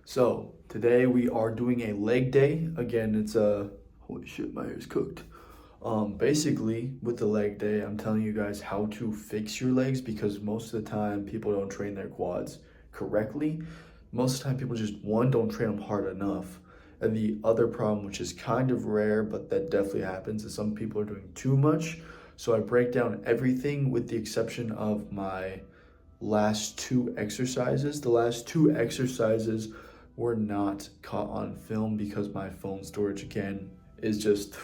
So today we are doing a leg day. Again, it's a holy shit, my hair's cooked. Basically with the leg day, I'm telling you guys how to fix your legs because most of the time people don't train their quads correctly. Most of the time people just don't train them hard enough. And the other problem, which is kind of rare, but that definitely happens, is some people are doing too much. So I break down everything with the exception of my last two exercises. The last two exercises were not caught on film because my phone storage again is just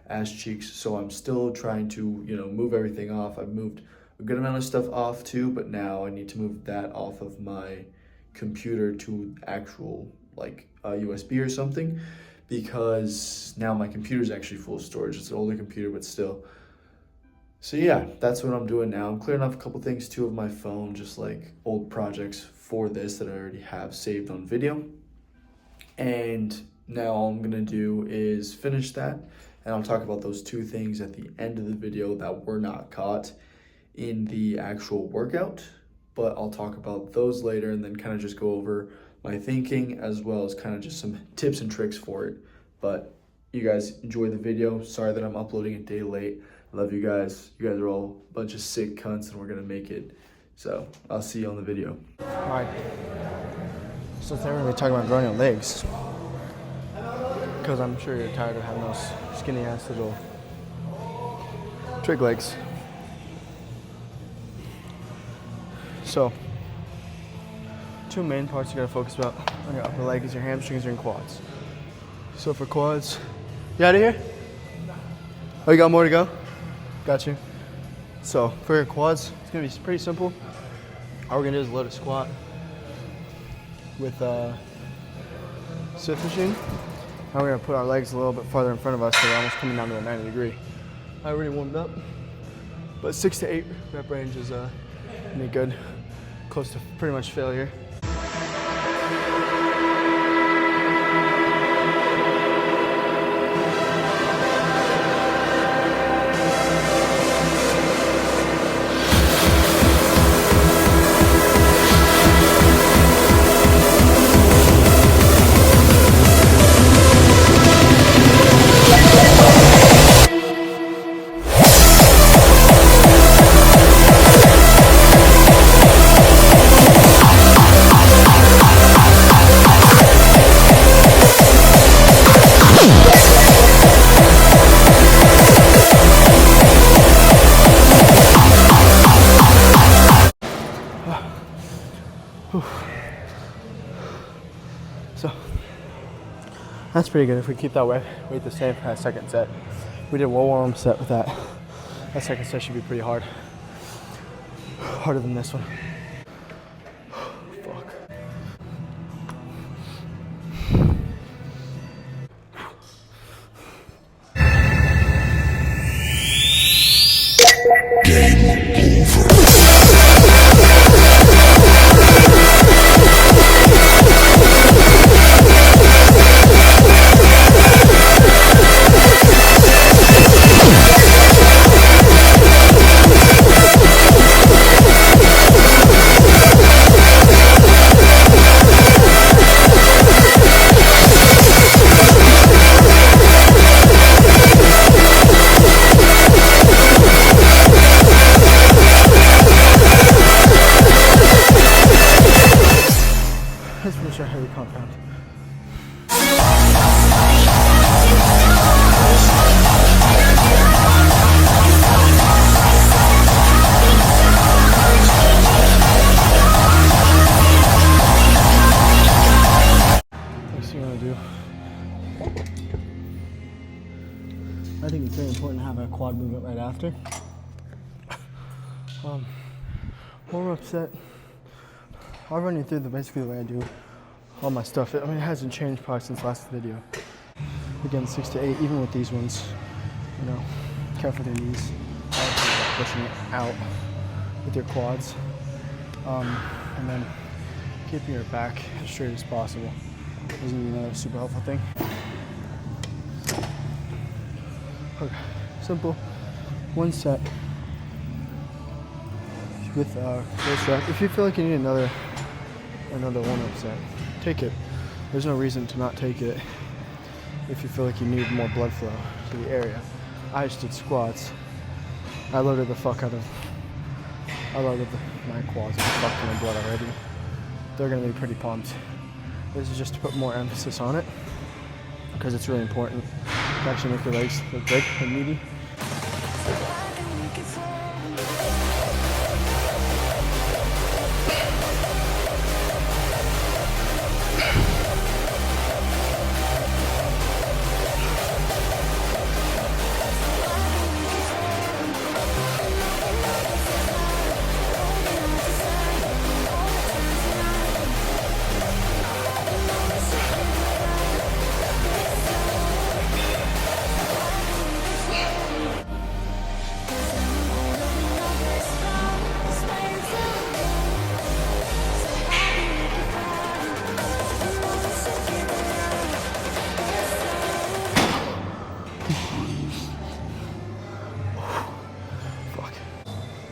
ass cheeks. So I'm still trying to, move everything off. I've moved a good amount of stuff off too, but now I need to move that off of my computer to actual like a USB or something, because now my computer is actually full of storage. It's an older computer, but still. So yeah, that's what I'm doing now. I'm clearing off a couple things too of my phone, just like old projects for this that I already have saved on video. And now all I'm gonna do is finish that, and I'll talk about those two things at the end of the video that were not caught in the actual workout. But I'll talk about those later and then kind of just go over my thinking as well as kind of just some tips and tricks for it. But you guys enjoy the video. Sorry that I'm uploading a day late. I love you guys. You guys are all a bunch of sick cunts and we're gonna make it. So I'll see you on the video. All right. So today we're gonna be talking about growing your legs, because I'm sure you're tired of having those skinny ass little trig legs. So, two main parts you gotta focus about on your upper leg is your hamstrings and your quads. So for quads, you out of here? Oh, you got more to go? Got you. So for your quads, it's gonna be pretty simple. All we're gonna do is load a squat with a Swift machine. Now we're gonna put our legs a little bit farther in front of us so we're almost coming down to a 90 degree. I already warmed up, but 6 to 8 rep range is gonna be good. Close to pretty much failure. So that's pretty good if we keep that weight the same for that second set. We did one warm set with that. That second set should be pretty hard. Harder than this one. Fuck. Game over. Let's finish our heavy compound. Next thing I'm gonna do, I think it's very important to have a quad movement right after. Warm-up set. I'll run you through basically the way I do all my stuff. I mean, it hasn't changed probably since last video. Again, 6 to 8, even with these ones, careful with your knees. Pushing it out with your quads. And then keeping your back as straight as possible. This is gonna be another super helpful thing. Okay, simple, one set with close rep. If you feel like you need another another one-up set. Take it. There's no reason to not take it if you feel like you need more blood flow to the area. I just did squats. I loaded my quads with a fuck ton of blood already. They're gonna be pretty pumped. This is just to put more emphasis on it because it's really important to actually make your legs look good and meaty.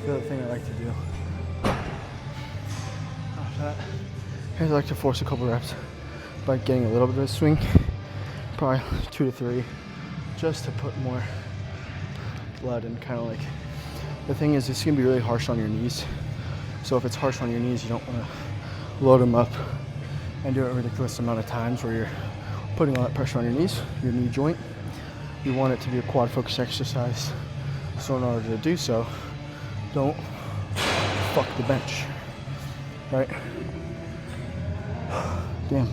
The other thing I like to do after that is I like to force a couple reps by getting a little bit of a swing, probably 2 to 3, just to put more blood and kind of like, the thing is it's gonna be really harsh on your knees. So if it's harsh on your knees, you don't want to load them up and do it a ridiculous amount of times where you're putting all that pressure on your knees, your knee joint. You want it to be a quad focus exercise. So in order to do so, don't fuck the bench, right? Damn,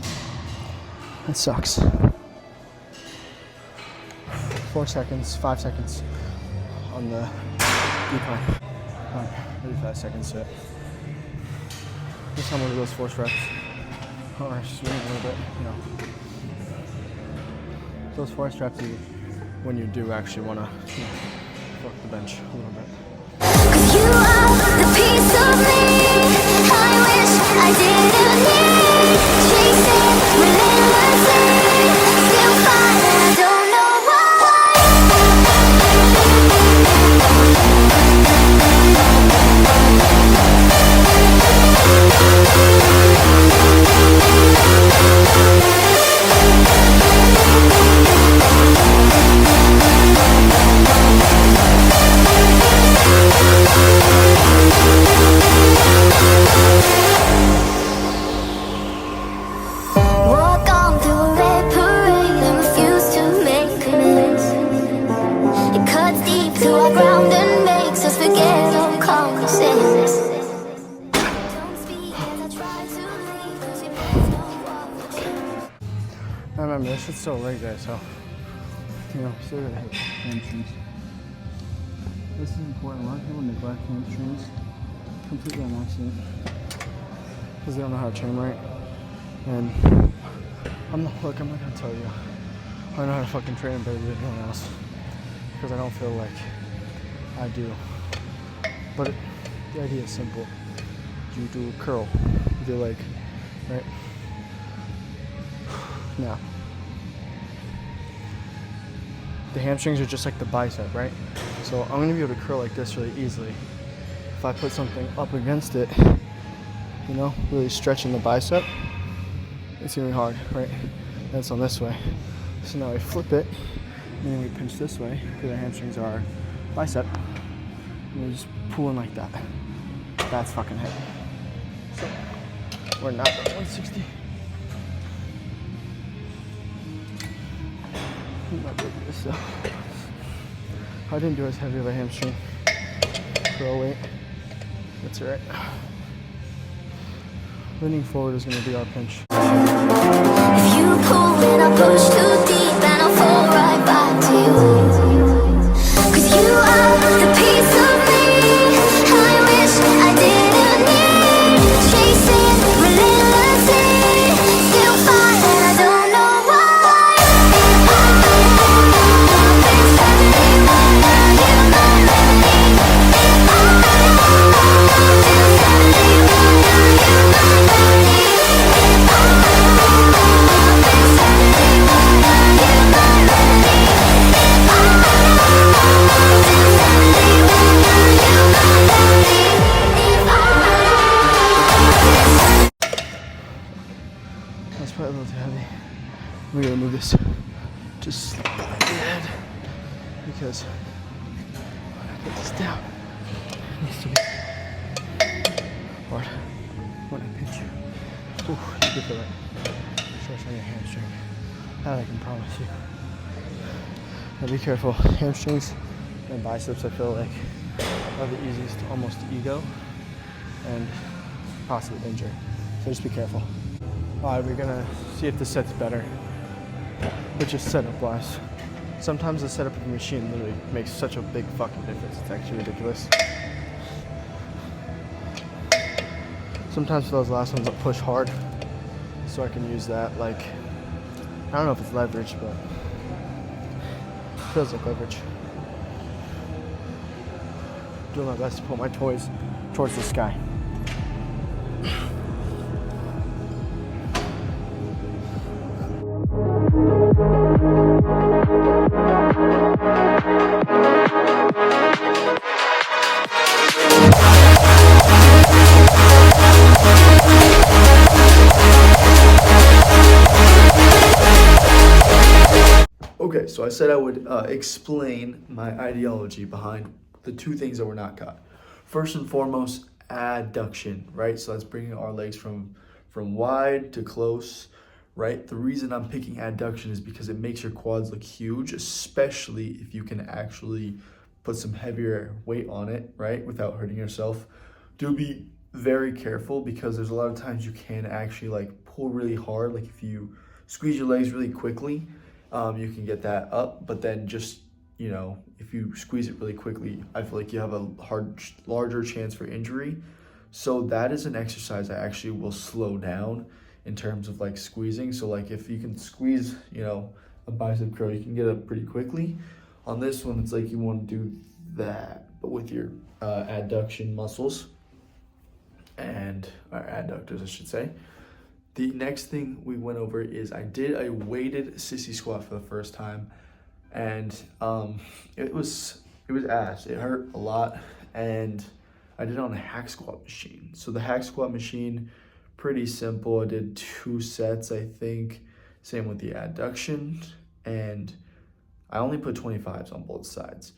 that sucks. 4 seconds, 5 seconds on the decline. Alright, 35 seconds set. This time we'll do those force reps. Or swing a little bit, you know. Those force reps when you do actually want to fuck the bench a little bit. You are the piece of me I wish I didn't need. Chasing relentlessly, still fight and I don't know Remember, this shit's still leg day, so, you know, still gotta hit hamstrings. This is important. A lot of people neglect hamstrings completely on accident because they don't know how to train right. And I'm not gonna tell you I know how to fucking train better than anyone else because I don't feel like I do. But the idea is simple. You do a curl with your leg, right? Now, the hamstrings are just like the bicep, right? So I'm gonna be able to curl like this really easily. If I put something up against it, you know, really stretching the bicep, it's gonna be hard, right? That's on this way. So now I flip it, and then we pinch this way, because our hamstrings are bicep, and we just pull in like that. That's fucking heavy. So, we're not at 160. Not good at this though. I didn't do as heavy of a hamstring curl weight. That's alright. Leaning forward is going to be our pinch. If you pull and I push too deep and I'll fall right back to you. 'Cause you are the piece of me I wish I didn't need. Chasing relentlessly, still fight and I don't know why. That's probably a little too heavy. We're gonna move this just slightly ahead because when I put this down, it needs to be hard. When I pinch you, ooh, you can feel that stretch on your hamstring. That I can promise you. Now be careful. Hamstrings and biceps, I feel like, are the easiest to almost ego and possibly injure. So just be careful. All right, we're gonna see if the set's better, but just setup wise. Sometimes the setup of the machine literally makes such a big fucking difference. It's actually ridiculous. Sometimes for those last ones, I'll push hard so I can use that. Like, I don't know if it's leverage, but it feels like leverage. Doing my best to put my toes towards the sky. Okay, so I said I would explain my ideology behind the two things that were not caught. First and foremost, adduction, right? So that's bringing our legs from wide to close, right? The reason I'm picking adduction is because it makes your quads look huge, especially if you can actually put some heavier weight on it, right? Without hurting yourself. Do be very careful because there's a lot of times you can actually like pull really hard. Like if you squeeze your legs really quickly, you can get that up, but then just, you know, if you squeeze it really quickly, I feel like you have a larger chance for injury. So that is an exercise I actually will slow down in terms of like squeezing. So like if you can squeeze, you know, a bicep curl, you can get up pretty quickly. On this one, it's like you want to do that, but with your adduction muscles and or adductors, I should say. The next thing we went over is I did a weighted sissy squat for the first time, and it was ass. It hurt a lot, and I did it on a hack squat machine. So the hack squat machine, pretty simple. I did 2 sets, I think. Same with the adduction, and I only put 25s on both sides.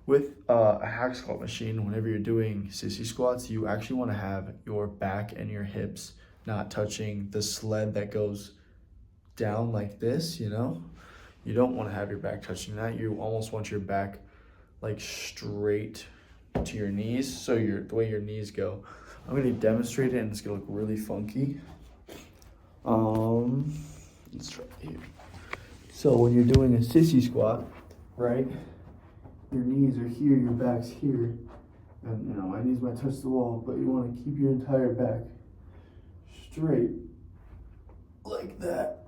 With a hack squat machine, whenever you're doing sissy squats, you actually want to have your back and your hips not touching the sled that goes down like this, you know? You don't want to have your back touching that. You almost want your back like straight to your knees. So the way your knees go. I'm going to demonstrate it and it's going to look really funky. Let's try it here. So when you're doing a sissy squat, right? Your knees are here, your back's here. And you know, my knees might touch the wall, but you want to keep your entire back straight like that,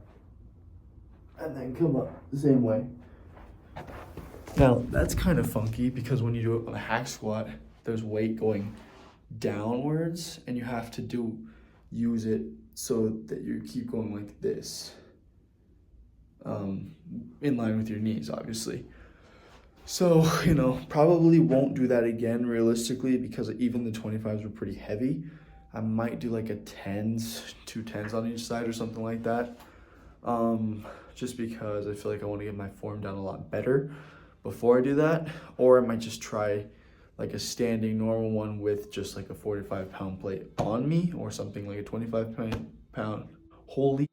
and then come up the same way. Now that's kind of funky because when you do it on a hack squat, there's weight going downwards and you have to use it so that you keep going like this, in line with your knees, obviously. So, you know, probably won't do that again realistically because even the 25s were pretty heavy. I might do like 2 10s on each side or something like that. Just because I feel like I want to get my form down a lot better before I do that. Or I might just try like a standing normal one with just like a 45-pound plate on me, or something like a 25-pound, holy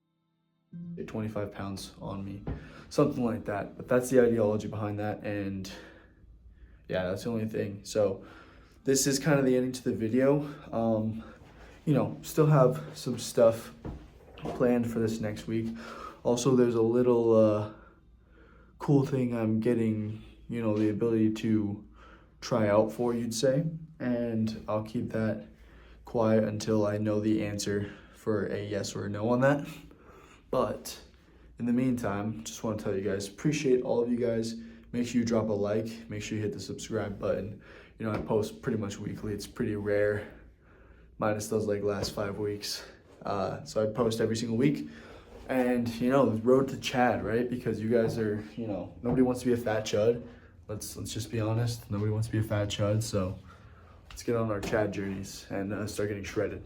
25 pounds on me, something like that. But that's the ideology behind that, and yeah, that's the only thing. So this is kind of the ending to the video. You know, still have some stuff planned for this next week. Also, there's a little cool thing I'm getting, you know, the ability to try out for, you'd say, and I'll keep that quiet until I know the answer for a yes or a no on that. But in the meantime, just want to tell you guys, appreciate all of you guys. Make sure you drop a like, make sure you hit the subscribe button. You know, I post pretty much weekly. It's pretty rare, minus those like last 5 weeks. So I post every single week. And, you know, the road to Chad, right? Because you guys are, you know, nobody wants to be a fat chud. Let's just be honest. Nobody wants to be a fat chud. So let's get on our Chad journeys and start getting shredded.